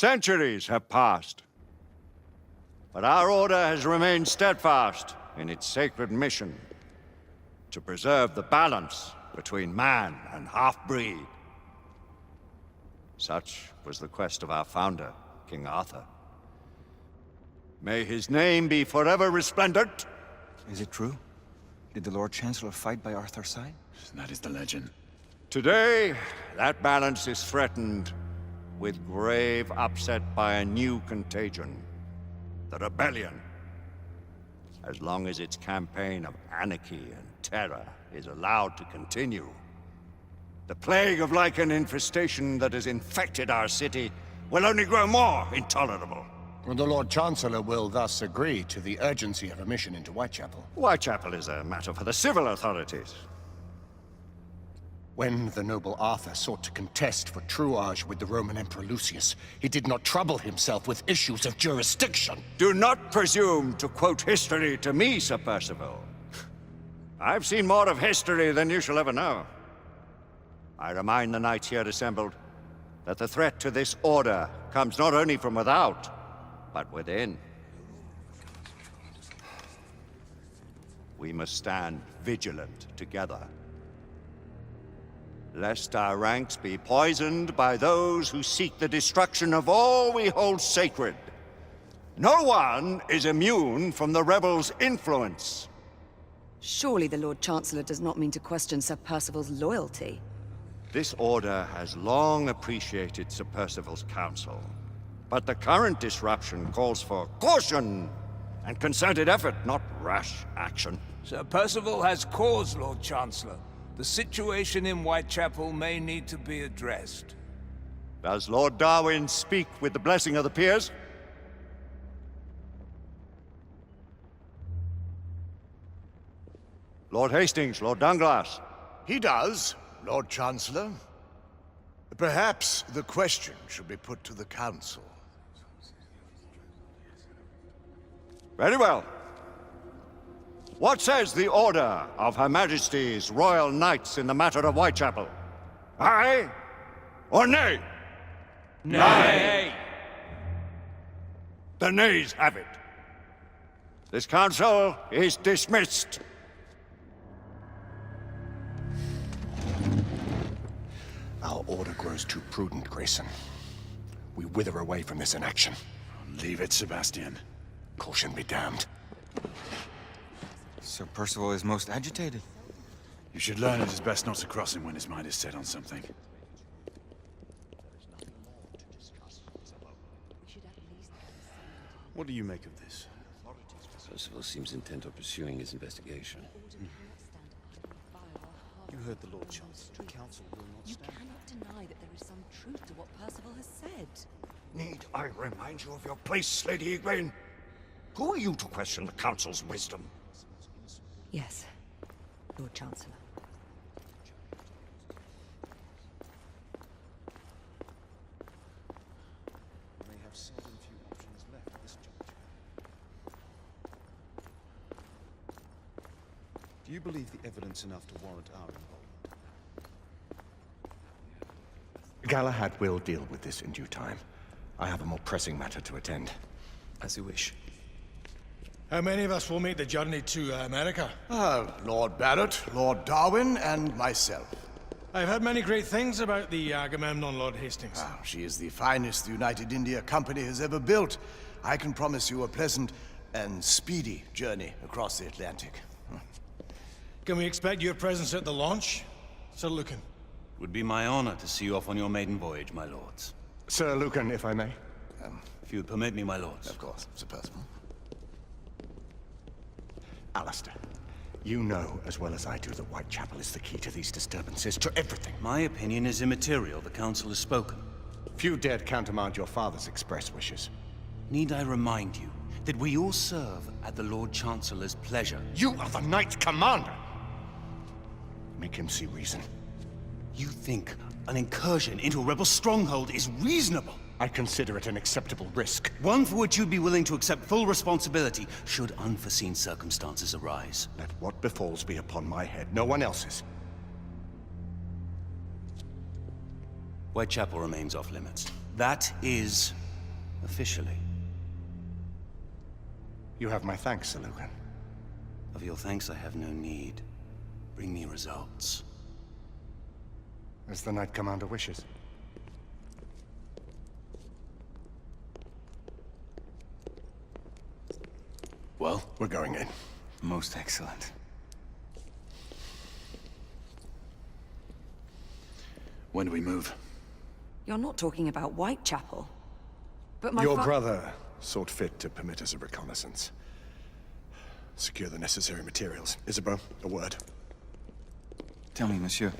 Centuries have passed, but our order has remained steadfast in its sacred mission to preserve the balance between man and half-breed. Such was the quest of our founder, King Arthur. May his name be forever resplendent. Is it true? Did the Lord Chancellor fight by Arthur's side? That is the legend. Today, that balance is threatened with grave upset by a new contagion, the rebellion. As long as its campaign of anarchy and terror is allowed to continue, the plague of lichen infestation that has infected our city will only grow more intolerable. Well, the Lord Chancellor will thus agree to the urgency of a mission into Whitechapel. Whitechapel is a matter for the civil authorities. When the noble Arthur sought to contest for truage with the Roman Emperor Lucius, he did not trouble himself with issues of jurisdiction. Do not presume to quote history to me, Sir Percival. I've seen more of history than you shall ever know. I remind the knights here assembled that the threat to this order comes not only from without, but within. We must stand vigilant together, lest our ranks be poisoned by those who seek the destruction of all we hold sacred. No one is immune from the rebels' influence. Surely the Lord Chancellor does not mean to question Sir Percival's loyalty. This order has long appreciated Sir Percival's counsel, but the current disruption calls for caution and concerted effort, not rash action. Sir Percival has cause, Lord Chancellor. The situation in Whitechapel may need to be addressed. Does Lord Darwin speak with the blessing of the peers? Lord Hastings, Lord Dunglass. He does, Lord Chancellor. Perhaps the question should be put to the Council. Very well. What says the Order of Her Majesty's Royal Knights in the matter of Whitechapel? Aye or nay? Nay! The nays have it. This council is dismissed. Our order grows too prudent, Grayson. We wither away from this inaction. Leave it, Sebastian. Caution be damned. Sir Percival is most agitated. You should learn it is best not to cross him when his mind is set on something. What do you make of this? Percival seems intent on pursuing his investigation. You heard the Lord Chancellor. The Council will not stand. You cannot deny that there is some truth to what Percival has said. Need I remind you of your place, Lady Egwene? Who are you to question the Council's wisdom? Yes, Lord Chancellor. They have seldom few options left at this juncture. Do you believe the evidence enough to warrant our involvement? Galahad will deal with this in due time. I have a more pressing matter to attend. As you wish. How many of us will make the journey to America? Lord Barrett, Lord Darwin, and myself. I've heard many great things about the Agamemnon, Lord Hastings. She is the finest the United India Company has ever built. I can promise you a pleasant and speedy journey across the Atlantic. Can we expect your presence at the launch, Sir Lucan? Would be my honor to see you off on your maiden voyage, my lords. Sir Lucan, if I may. If you would permit me, my lords. Of course, Sir Percival. Alistair, you know as well as I do that Whitechapel is the key to these disturbances, to everything. My opinion is immaterial. The Council has spoken. Few dared countermand your father's express wishes. Need I remind you that we all serve at the Lord Chancellor's pleasure? You are the Knight Commander! Make him see reason. You think an incursion into a rebel stronghold is reasonable? I consider it an acceptable risk. One for which you'd be willing to accept full responsibility should unforeseen circumstances arise. Let what befalls be upon my head, no one else's. Whitechapel remains off limits. That is Officially. You have my thanks, Sir Lucan. Of your thanks I have no need. Bring me results. As the Knight Commander wishes. Well, We're going in. Most excellent. when do we move? You're not talking about Whitechapel. But my Your brother sought fit to permit us a reconnaissance. Secure the necessary materials. Isabeau, a word. Tell me, monsieur,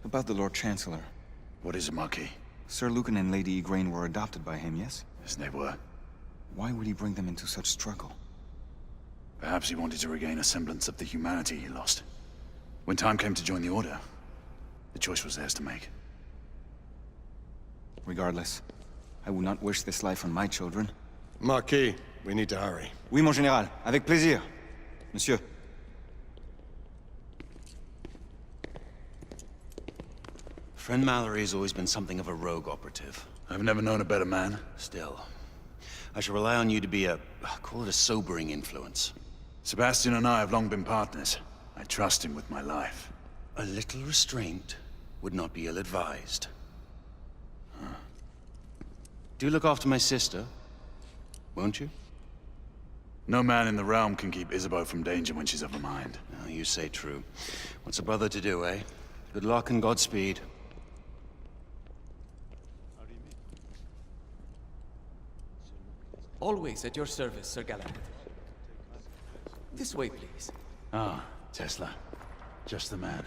about the Lord Chancellor. What is it, Marquis? Sir Lucan and Lady Igraine were adopted by him, yes? Yes, they were. Why would he bring them into such struggle? Perhaps he wanted to regain a semblance of the humanity he lost. When time came to join the Order, the choice was theirs to make. Regardless, I would not wish this life on my children. Marquis, we need to hurry. Oui, mon général. Avec plaisir. Monsieur. Friend Mallory has always been something of a rogue operative. I've never known a better man. Still, I shall rely on you to be call it a sobering influence. Sebastian and I have long been partners. I trust him with my life. A little restraint would not be ill-advised. Do look after my sister, won't you? No man in the realm can keep Isabeau from danger when she's of a mind. Oh, you say true. What's a brother to do, eh? Good luck and Godspeed. Always at your service, Sir Galahad. This way, please. Ah, Tesla. Just the man.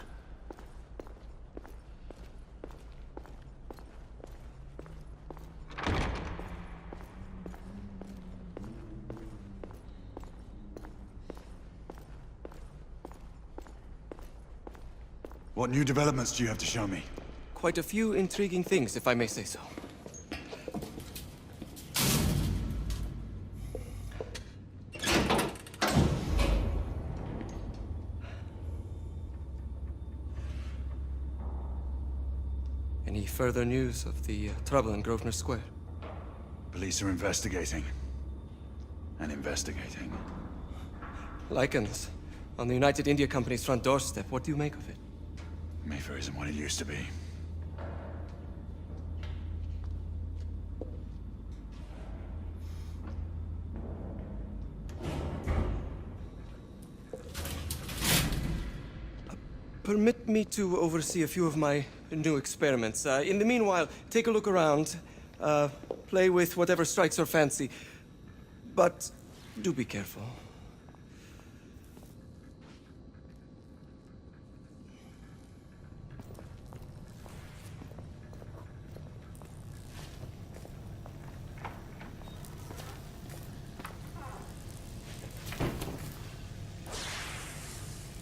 What new developments do you have to show me? Quite a few intriguing things, if I may say so. Any further news of the trouble in Grosvenor Square? Police are investigating. And investigating. Lycans, on the United India Company's front doorstep. What do you make of it? Mayfair isn't what it used to be. Permit me to oversee a few of my new experiments. In the meanwhile, take a look around. Play with whatever strikes your fancy. But do be careful.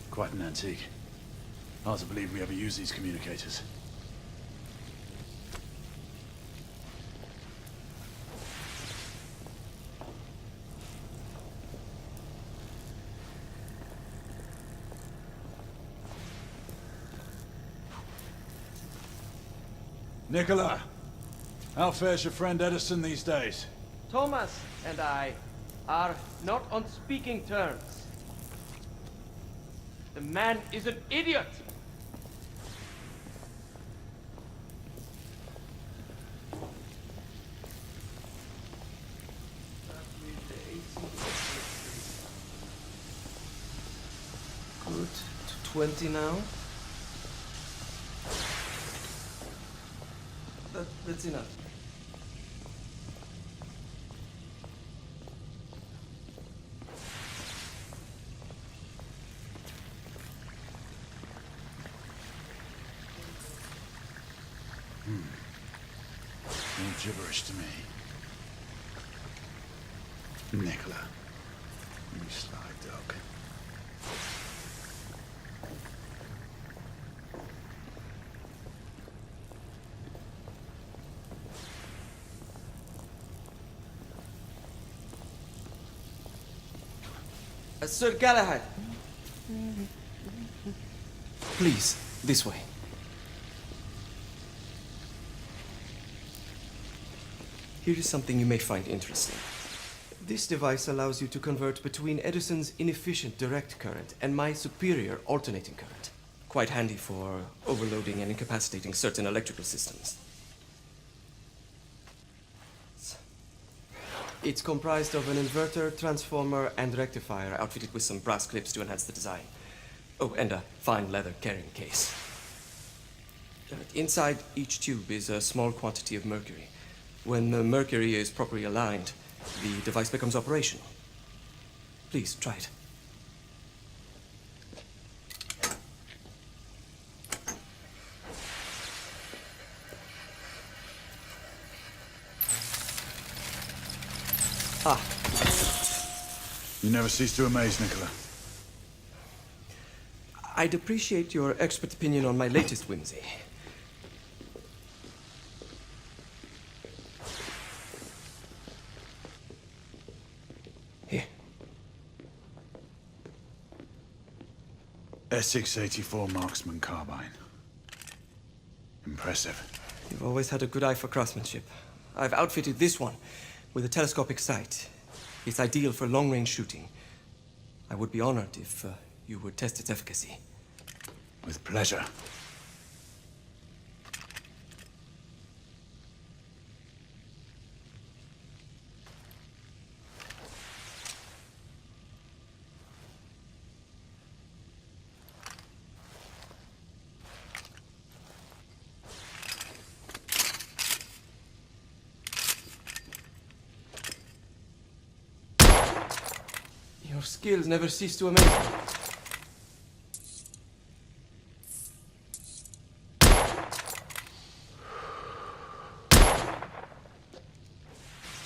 Quite an antique. Hard to believe we ever use these communicators. Nicola, how fares your friend Edison these days? Thomas and I are not on speaking terms. The man is an idiot! Good. To 20 now. That's enough. No gibberish to me. Nicola, you sly dog. Sir Galahad! Please, this way. Here is something you may find interesting. This device allows you to convert between Edison's inefficient direct current and my superior alternating current. Quite handy for overloading and incapacitating certain electrical systems. It's comprised of an inverter, transformer, and rectifier outfitted with some brass clips to enhance the design. Oh, and a fine leather carrying case. Inside each tube is a small quantity of mercury. When the mercury is properly aligned, the device becomes operational. Please, try it. Ah. You never cease to amaze, Nicola. I'd appreciate your expert opinion on my latest whimsy. Here. Essex 84 Marksman Carbine. Impressive. You've always had a good eye for craftsmanship. I've outfitted this one with a telescopic sight. It's ideal for long-range shooting. I would be honored if you would test its efficacy. With pleasure. Your skills never cease to amaze me.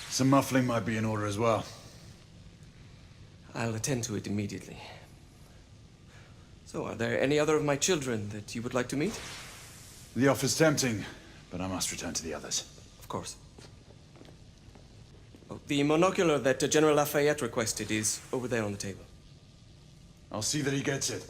Some muffling might be in order as well. I'll attend to it immediately. So, are there any other of my children that you would like to meet? The offer's tempting, but I must return to the others. Of course. Oh, the monocular that General Lafayette requested is over there on the table. I'll see that he gets it.